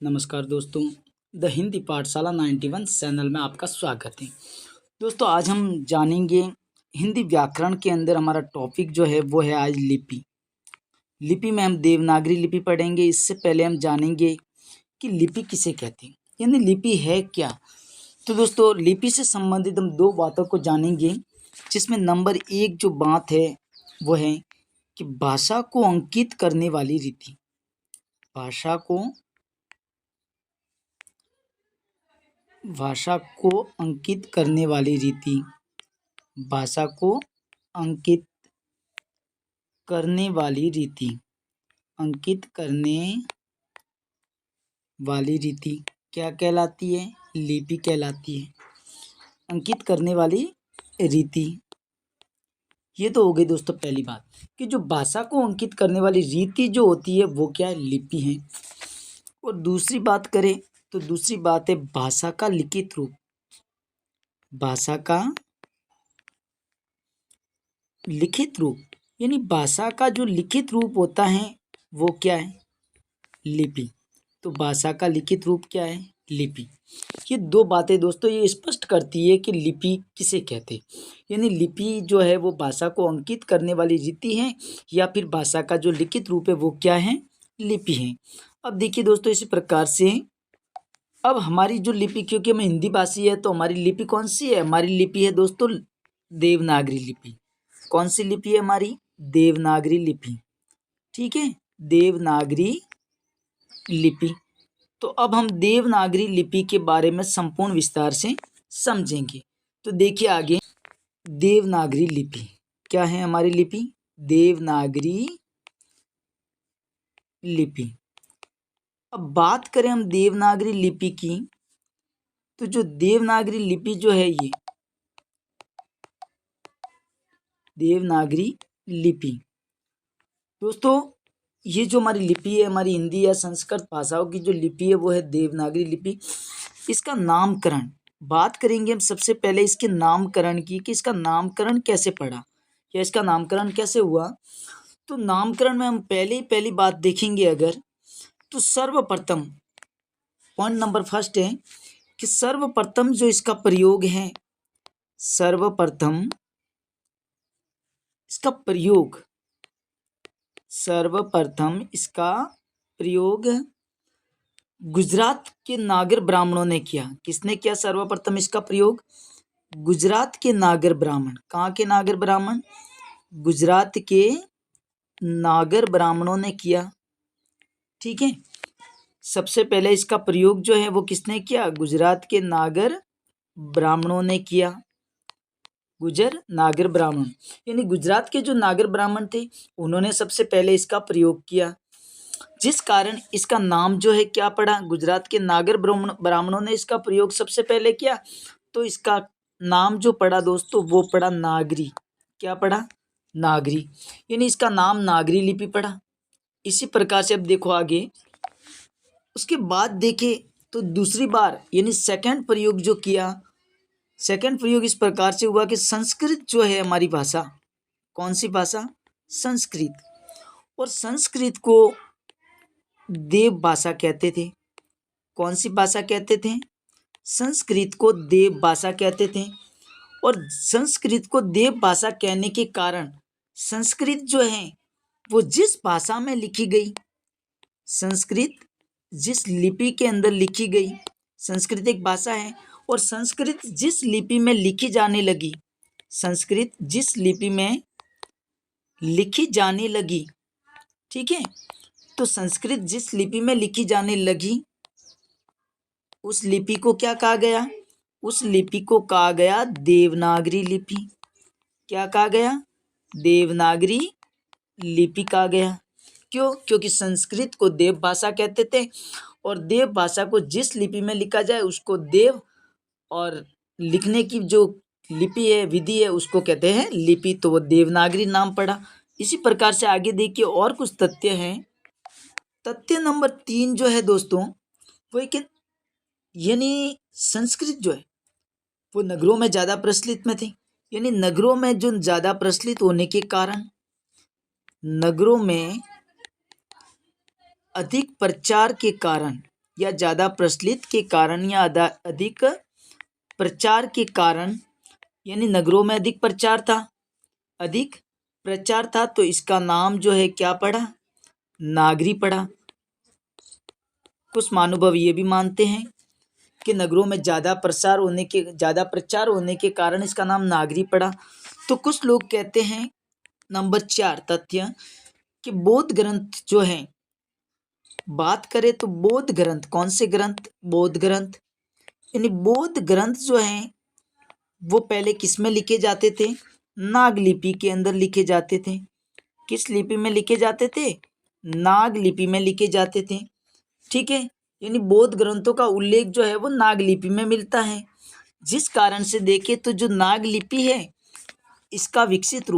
नमस्कार दोस्तों, द हिंदी पाठशाला 91 चैनल में आपका स्वागत है। दोस्तों आज हम जानेंगे हिंदी व्याकरण के अंदर हमारा टॉपिक जो है वो है आज लिपि। लिपि में हम देवनागरी लिपि पढ़ेंगे। इससे पहले हम जानेंगे कि लिपि किसे कहते हैं, यानी लिपि है क्या। तो दोस्तों लिपि से संबंधित हम दो बातों को जानेंगे, जिसमें नंबर एक जो बात है वो है कि भाषा को अंकित करने वाली रीति। भाषा को अंकित करने वाली रीति। भाषा को अंकित करने वाली रीति। अंकित करने वाली रीति क्या कहलाती है? लिपि कहलाती है। अंकित करने वाली रीति, ये तो हो गई दोस्तों पहली बात कि जो भाषा को अंकित करने वाली रीति जो होती है वो क्या है? लिपि है। और दूसरी बात करें तो दूसरी बात है भाषा का लिखित रूप। भाषा का लिखित रूप, यानी भाषा का जो लिखित रूप होता है वो क्या है? लिपि। तो भाषा का लिखित रूप क्या है? लिपि। ये दो बातें दोस्तों ये स्पष्ट करती है कि लिपि किसे कहते हैं, यानी लिपि जो है वो भाषा को अंकित करने वाली रीति है, या फिर भाषा का जो लिखित रूप है वो क्या है? लिपि है। अब देखिए दोस्तों इसी प्रकार से अब हमारी जो लिपि, क्योंकि हम हिंदी भाषी है तो हमारी लिपि कौन सी है? हमारी लिपि है दोस्तों देवनागरी लिपि। कौन सी लिपि है हमारी? देवनागरी लिपि। ठीक है, देवनागरी लिपि। तो अब हम देवनागरी लिपि के बारे में संपूर्ण विस्तार से समझेंगे। तो देखिए आगे, देवनागरी लिपि क्या है? हमारी लिपि देवनागरी लिपि। अब बात करें हम देवनागरी लिपि की, तो जो देवनागरी लिपि जो है ये देवनागरी लिपि दोस्तों, ये जो हमारी लिपि है, हमारी हिंदी या संस्कृत भाषाओं की जो लिपि है वो है देवनागरी लिपि। इसका नामकरण बात करेंगे हम सबसे पहले इसके नामकरण की, कि इसका नामकरण कैसे पड़ा या इसका नामकरण कैसे हुआ। तो नामकरण में हम पहली बात देखेंगे अगर, तो सर्वप्रथम पॉइंट नंबर फर्स्ट है कि सर्वप्रथम जो इसका प्रयोग है, सर्वप्रथम इसका प्रयोग गुजरात के नागर ब्राह्मणों ने किया। किसने किया सर्वप्रथम इसका प्रयोग? गुजरात के नागर ब्राह्मण। कहाँ के नागर ब्राह्मण? गुजरात के नागर ब्राह्मणों ने किया। ठीक है, सबसे पहले इसका प्रयोग जो है वो किसने किया? गुजरात के नागर ब्राह्मणों ने किया। गुजर नागर ब्राह्मण, यानी गुजरात के जो नागर ब्राह्मण थे उन्होंने सबसे पहले इसका प्रयोग किया, जिस कारण इसका नाम जो है क्या पड़ा? गुजरात के नागर ब्राह्मणों ने इसका प्रयोग सबसे पहले किया, तो इसका नाम जो पड़ा दोस्तों वो पड़ा नागरी। क्या पड़ा? नागरी, यानी इसका नाम नागरी लिपि पड़ा। इसी प्रकार से अब देखो आगे, उसके बाद देखे तो दूसरी बार यानी सेकंड प्रयोग जो किया, सेकंड प्रयोग इस प्रकार से हुआ कि संस्कृत जो है हमारी भाषा, कौन सी भाषा? संस्कृत। और संस्कृत को देव भाषा कहते थे। कौन सी भाषा कहते थे? संस्कृत को देव भाषा कहते थे। और संस्कृत को देव भाषा कहने के कारण संस्कृत जो है वो जिस भाषा में लिखी गई, संस्कृत जिस लिपि के अंदर लिखी गई, संस्कृत एक भाषा है, और संस्कृत जिस लिपि में लिखी जाने लगी, संस्कृत जिस लिपि में लिखी जाने लगी, ठीक है, तो संस्कृत जिस लिपि में लिखी जाने लगी उस लिपि को क्या कहा गया? उस लिपि को कहा गया देवनागरी लिपि। क्या कहा गया? देवनागरी लिपि कहा गया। क्यों? क्योंकि संस्कृत को देव भाषा कहते थे, और देव भाषा को जिस लिपि में लिखा जाए उसको देव, और लिखने की जो लिपि है, विधि है, उसको कहते हैं लिपि, तो वो देवनागरी नाम पड़ा। इसी प्रकार से आगे देखिए और कुछ तथ्य हैं। तथ्य नंबर 3 जो है दोस्तों वो एक, यानी संस्कृत जो है वो नगरों में ज़्यादा प्रचलित में थी, यानी नगरों में जो ज़्यादा प्रचलित होने के कारण, नगरों में अधिक प्रचार के कारण या ज़्यादा प्रचलित के कारण या अधिक प्रचार के कारण, यानी नगरों में अधिक प्रचार था, अधिक प्रचार था, तो इसका नाम जो है क्या पड़ा, नागरी पड़ा। कुछ महानुभाव ये भी मानते हैं कि नगरों में ज़्यादा प्रचार होने के कारण इसका नाम नागरी पड़ा। तो कुछ लोग कहते हैं, नंबर 4 तथ्य, कि बौद्ध ग्रंथ जो हैं, बात करें तो बौद्ध ग्रंथ, कौन से ग्रंथ, बौद्ध ग्रंथ, यानी बौद्ध ग्रंथ जो हैं वो पहले किस में लिखे जाते थे, नाग लिपि के अंदर लिखे जाते थे। किस लिपि में लिखे जाते थे, नाग लिपि में लिखे जाते थे। ठीक है, यानी बौद्ध ग्रंथों का उल्लेख जो है वो नाग लिपि में मिलता है। जिस कारण से देखें तो जो नाग लिपि है, इसका विकसित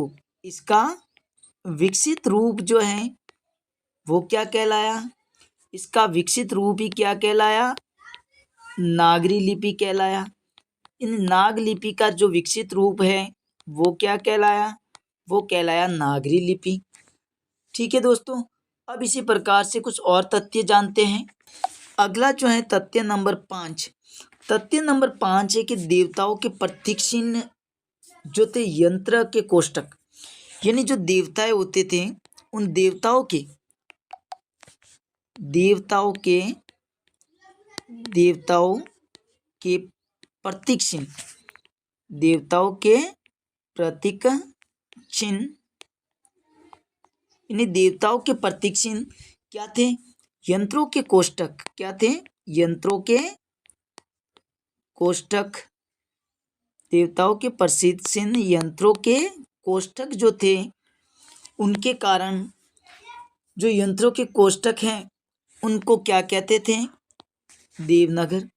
रूप जो है वो क्या कहलाया, इसका विकसित रूप ही क्या कहलाया, नागरी लिपि कहलाया। इन नाग लिपि का जो विकसित रूप है वो क्या कहलाया, वो कहलाया नागरी लिपि। ठीक है दोस्तों, अब इसी प्रकार से कुछ और तथ्य जानते हैं। अगला जो है तथ्य नंबर 5। तथ्य नंबर 5 है कि देवताओं के प्रतीक चिन्ह जो थे, यंत्र के कोष्टक, यानी जो देवताएं होते थे उन देवताओं के प्रतीक चिन्ह, देवताओं के प्रतीक चिन्ह, यानी देवताओं के प्रतीक चिन्ह क्या थे, यंत्रों के कोष्टक। क्या थे, यंत्रों के कोष्टक। देवताओं के प्रसिद्ध चिन्ह यंत्रों के कोष्टक जो थे, उनके कारण जो यंत्रों के कोष्टक हैं उनको क्या कहते थे, देवनागर।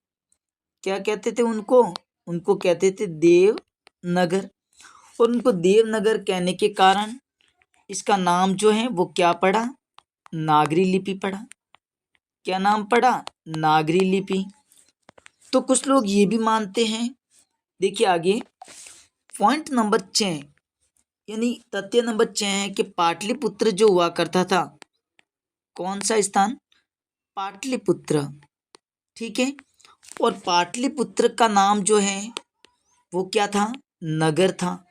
क्या कहते थे उनको कहते थे देवनागर। और उनको देवनागर कहने के कारण इसका नाम जो है वो क्या पड़ा, नागरी लिपि पड़ा। क्या नाम पड़ा, नागरी लिपि। तो कुछ लोग ये भी मानते हैं, देखिए आगे पॉइंट नंबर 6, यानी तथ्य नंबर 6 है कि पाटलिपुत्र जो हुआ करता था, कौन सा स्थान, पाटलिपुत्र। ठीक है, और पाटलिपुत्र का नाम जो है वो क्या था, नगर था।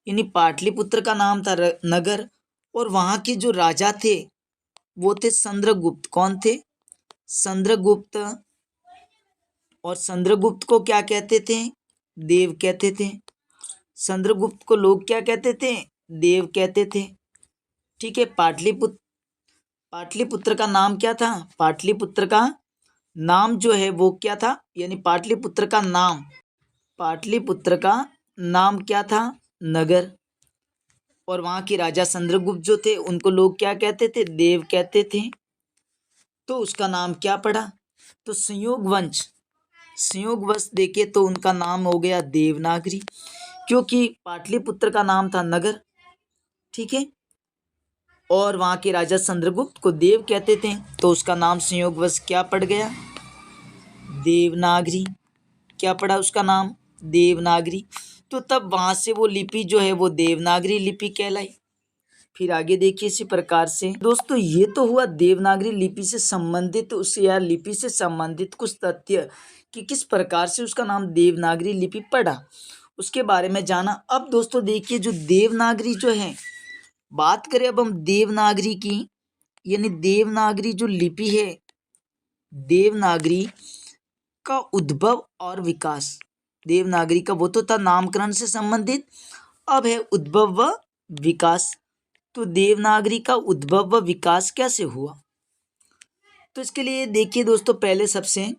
यानी पाटलिपुत्र का नाम था नगर, और वहाँ के जो राजा थे वो थे चंद्रगुप्त। कौन थे, चंद्रगुप्त। और चंद्रगुप्त को क्या कहते थे, देव कहते थे। चंद्रगुप्त को लोग क्या कहते थे, देव कहते थे। ठीक है, पाटलिपुत्र का नाम क्या था, पाटलिपुत्र का नाम जो है वो क्या था, यानी पाटलिपुत्र का नाम क्या था, नगर। और वहाँ के राजा चंद्रगुप्त जो थे उनको लोग क्या कहते थे, देव कहते थे। तो उसका नाम क्या पड़ा, तो संयोगवश देखे तो उनका नाम हो गया देवनागरी, क्योंकि पाटलिपुत्र का नाम था नगर। ठीक है, और वहाँ के राजा चंद्रगुप्त को देव कहते थे, तो उसका नाम संयोगवश क्या पड़ गया, देवनागरी। क्या पड़ा उसका नाम, देवनागरी। तो तब वहाँ से वो लिपि जो है वो देवनागरी लिपि कहलाई। फिर आगे देखिए इसी प्रकार से दोस्तों, ये तो हुआ देवनागरी लिपि से संबंधित, उस या लिपि से संबंधित कुछ तथ्य कि किस प्रकार से उसका नाम देवनागरी लिपि पड़ा, उसके बारे में जाना। अब दोस्तों देखिए, जो देवनागरी जो है, बात करें अब हम देवनागरी की, यानी देवनागरी जो लिपि है, देवनागरी का उद्भव और विकास। देवनागरी का वो तो था नामकरण से संबंधित, अब है उद्भव व विकास। तो देवनागरी का उद्भव व विकास कैसे हुआ, तो इसके लिए देखिए दोस्तों, पहले सबसे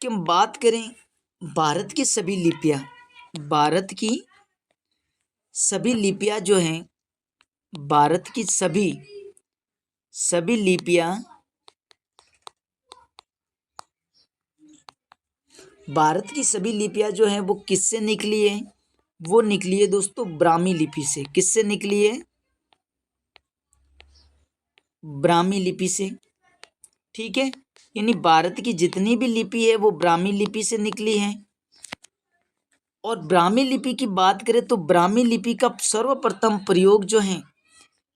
कि हम बात करें भारत की सभी लिपियां जो हैं, भारत की सभी लिपियां जो हैं वो किससे निकली है, वो निकली है दोस्तों ब्राह्मी लिपि से। किससे निकली है, ब्राह्मी लिपि से। ठीक है, यानी भारत की जितनी भी लिपि है वो ब्राह्मी लिपि से निकली है। और ब्राह्मी लिपि की बात करें तो ब्राह्मी लिपि का सर्वप्रथम प्रयोग जो है,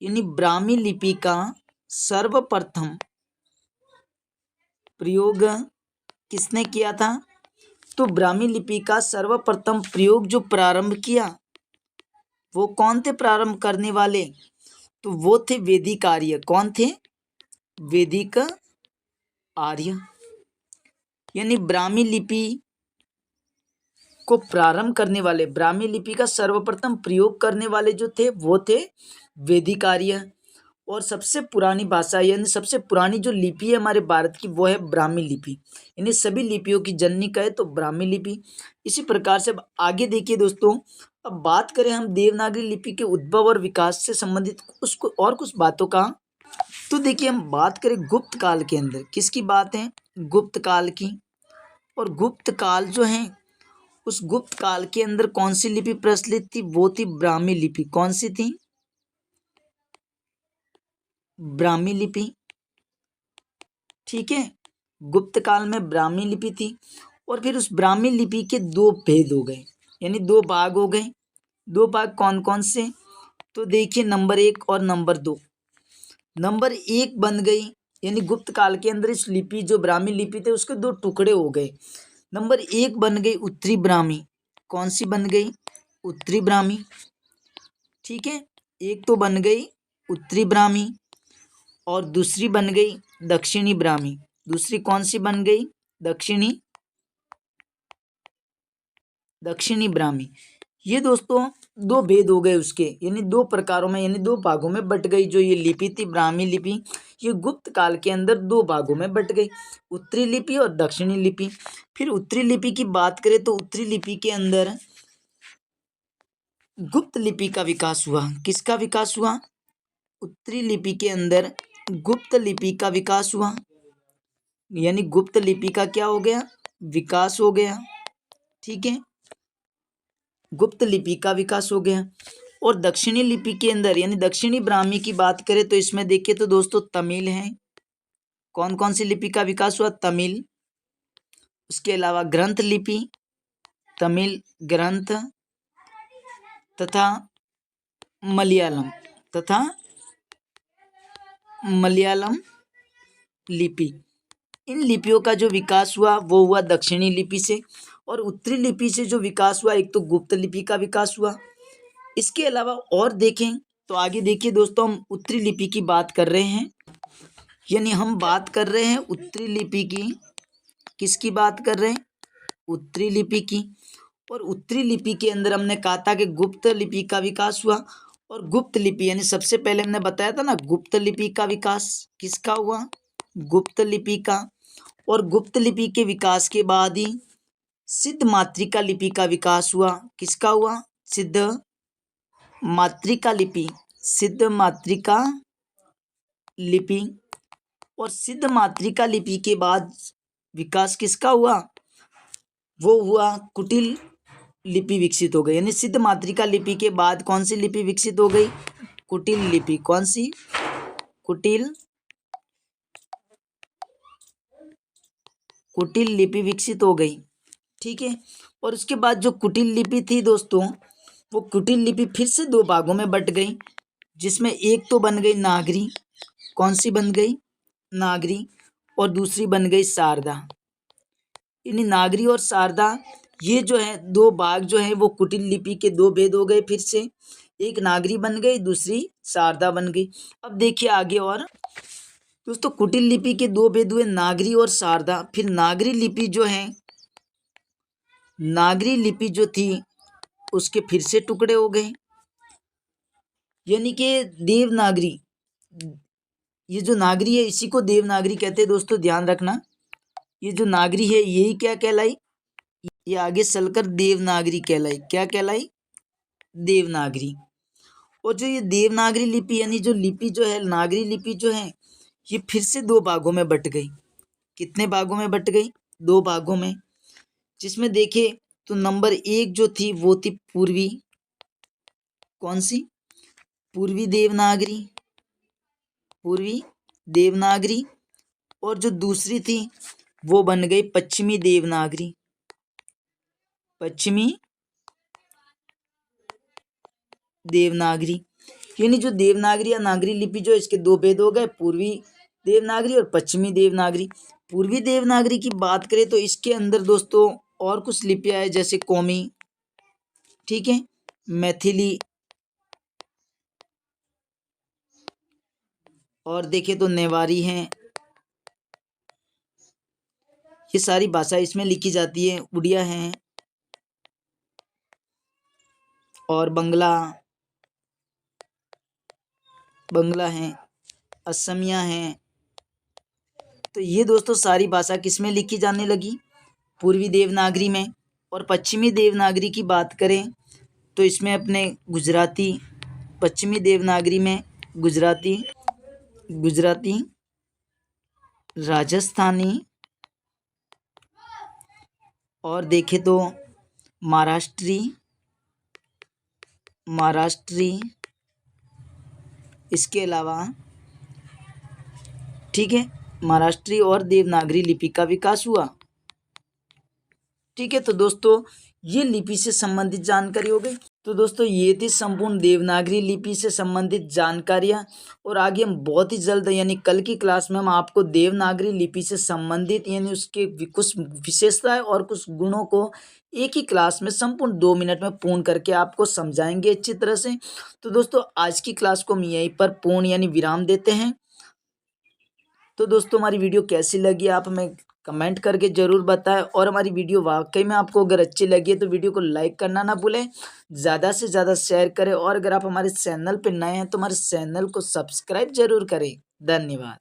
यानी ब्राह्मी लिपि का सर्वप्रथम प्रयोग किसने किया था? तो ब्राह्मी लिपि का सर्वप्रथम प्रयोग जो प्रारंभ किया वो कौन थे प्रारंभ करने वाले? तो वो थे वैदिक आर्य। कौन थे? वैदिक आर्य। यानी ब्राह्मी लिपि को प्रारंभ करने वाले, ब्राह्मी लिपि का सर्वप्रथम प्रयोग करने वाले जो थे वो थे वैदिक आर्य। और सबसे पुरानी भाषा यानी सबसे पुरानी जो लिपि है हमारे भारत की वो है ब्राह्मी लिपि। यानी सभी लिपियों की जननी कहे तो ब्राह्मी लिपि। इसी प्रकार से अब आगे देखिए दोस्तों, अब बात करें हम देवनागरी लिपि के उद्भव और विकास से संबंधित उसको और कुछ बातों का। तो देखिए हम बात करें गुप्त काल के अंदर, किसकी बात है? गुप्त काल की। और गुप्त काल जो है उस गुप्त काल के अंदर कौन सी लिपि प्रचलित थी? वो थी ब्राह्मी लिपि। कौन सी थी? ब्राह्मी लिपि। ठीक है, गुप्त काल में ब्राह्मी लिपि थी। और फिर उस ब्राह्मी लिपि के दो भेद हो गए, यानी दो भाग हो गए। दो भाग कौन कौन से? तो देखिए नंबर 1 और नंबर 2। नंबर 1 बन गई, यानी गुप्त काल के अंदर इस लिपि जो ब्राह्मी लिपि थे उसके दो टुकड़े हो गए। नंबर 1 बन गई उत्तरी ब्राह्मी। कौन सी बन गई? उत्तरी ब्राह्मी। ठीक है, एक तो बन गई उत्तरी ब्राह्मी और दूसरी बन गई दक्षिणी ब्राह्मी। दूसरी कौन सी बन गई? दक्षिणी ब्राह्मी। ये दोस्तों दो भेद हो गए उसके, यानी दो प्रकारों में, यानी दो भागों में बट गई जो ये लिपि थी ब्राह्मी लिपि। ये गुप्त काल के अंदर दो भागों में बट गई, उत्तरी लिपि और दक्षिणी लिपि। फिर उत्तरी लिपि की बात करें तो उत्तरी लिपि के अंदर गुप्त लिपि का विकास हुआ। किसका विकास हुआ? उत्तरी लिपि के अंदर गुप्त लिपि का विकास हुआ। यानी गुप्त लिपि का क्या हो गया? विकास हो गया। ठीक है, गुप्त लिपि का विकास हो गया। और दक्षिणी लिपि के अंदर यानी दक्षिणी ब्राह्मी की बात करें तो इसमें देखिए तो दोस्तों तमिल है। कौन कौन सी लिपि का विकास हुआ? तमिल। उसके अलावा ग्रंथ लिपि, तमिल ग्रंथ तथा मलयालम लिपि। इन लिपियों का जो विकास हुआ वो हुआ दक्षिणी लिपि से। और उत्तरी लिपि से जो विकास हुआ, एक तो गुप्त लिपि का विकास हुआ। इसके अलावा और देखें तो आगे देखिए दोस्तों, हम उत्तरी लिपि की बात कर रहे हैं, यानी हम बात कर रहे हैं उत्तरी लिपि की। किसकी बात कर रहे हैं? उत्तरी लिपि की। और उत्तरी लिपि के अंदर हमने कहा था कि गुप्त लिपि का विकास हुआ। और गुप्त लिपि यानी सबसे पहले हमने बताया था ना, गुप्त लिपि का विकास किसका हुआ? गुप्त लिपि का। और गुप्त लिपि के विकास के बाद ही सिद्ध मातृका लिपि का विकास हुआ। किसका हुआ? सिद्ध मातृका लिपि। सिद्ध मातृका लिपि। और सिद्ध मातृका लिपि के बाद विकास किसका हुआ? वो हुआ कुटिल लिपि विकसित हो गई। यानी सिद्ध मातृका लिपि के बाद कौन सी लिपि विकसित हो गई? कुटिल लिपि। कौन सी? कुटिल लिपि विकसित हो गई। ठीक है, और उसके बाद जो कुटिल लिपि थी दोस्तों, वो कुटिल लिपि फिर से दो भागों में बट गई, जिसमें एक तो बन गई नागरी। कौन सी बन गई? नागरी। और दूसरी बन गई शारदा। यानी नागरी और शारदा ये जो है दो भाग जो है वो कुटिल लिपि के दो भेद हो गए। फिर से एक नागरी बन गई, दूसरी शारदा बन गई। अब देखिए आगे और दोस्तों, कुटिल लिपि के दो भेद हुए, नागरी और शारदा। फिर नागरी लिपि जो है, नागरी लिपि जो थी उसके फिर से टुकड़े हो गए, यानी कि देवनागरी। ये जो नागरी है इसी को देवनागरी कहते हैं दोस्तों, ध्यान रखना। ये जो नागरी है यही क्या कहलाई? ये आगे चलकर देवनागरी कहलाई। क्या कहलाई? देवनागरी। और जो ये देवनागरी लिपि यानी जो लिपि जो है, नागरी लिपि जो है, ये फिर से दो भागों में बट गई। कितने भागों में बट गई? दो भागों में। जिसमें देखे तो नंबर 1 जो थी वो थी पूर्वी। कौन सी? पूर्वी देवनागरी। पूर्वी देवनागरी। और जो दूसरी थी वो बन गई पश्चिमी देवनागरी। पश्चिमी देवनागरी। यानी जो देवनागरी या नागरी लिपि जो इसके दो भेद हो गए, पूर्वी देवनागरी और पश्चिमी देवनागरी। पूर्वी देवनागरी की बात करें तो इसके अंदर दोस्तों और कुछ लिपियां है, जैसे कोमी, ठीक है, मैथिली, और देखें तो नेवारी हैं। ये सारी भाषा इसमें लिखी जाती है। उड़िया हैं और बंगला हैं, असमिया हैं। तो ये दोस्तों सारी भाषा किस में लिखी जाने लगी? पूर्वी देवनागरी में। और पश्चिमी देवनागरी की बात करें तो इसमें अपने गुजराती, पश्चिमी देवनागरी में गुजराती, राजस्थानी, और देखें तो महाराष्ट्री, इसके अलावा, ठीक है, महाराष्ट्री और देवनागरी लिपि का विकास हुआ। ठीक है, तो दोस्तों ये लिपि से संबंधित जानकारी हो गई। तो दोस्तों ये थी संपूर्ण देवनागरी लिपि से संबंधित जानकारियाँ, और आगे हम बहुत ही जल्द यानी कल की क्लास में हम आपको देवनागरी लिपि से संबंधित यानी उसके कुछ विशेषताएं और कुछ गुणों को एक ही क्लास में संपूर्ण 2 मिनट में पूर्ण करके आपको समझाएंगे अच्छी तरह से। तो दोस्तों आज की क्लास को हम यहीं पर पूर्ण यानी विराम देते हैं। तो दोस्तों हमारी वीडियो कैसी लगी आप हमें कमेंट करके ज़रूर बताएं, और हमारी वीडियो वाकई में आपको अगर अच्छी लगी है तो वीडियो को लाइक करना ना भूलें, ज़्यादा से ज़्यादा शेयर करें, और अगर आप हमारे चैनल पर नए हैं तो हमारे चैनल को सब्सक्राइब जरूर करें। धन्यवाद।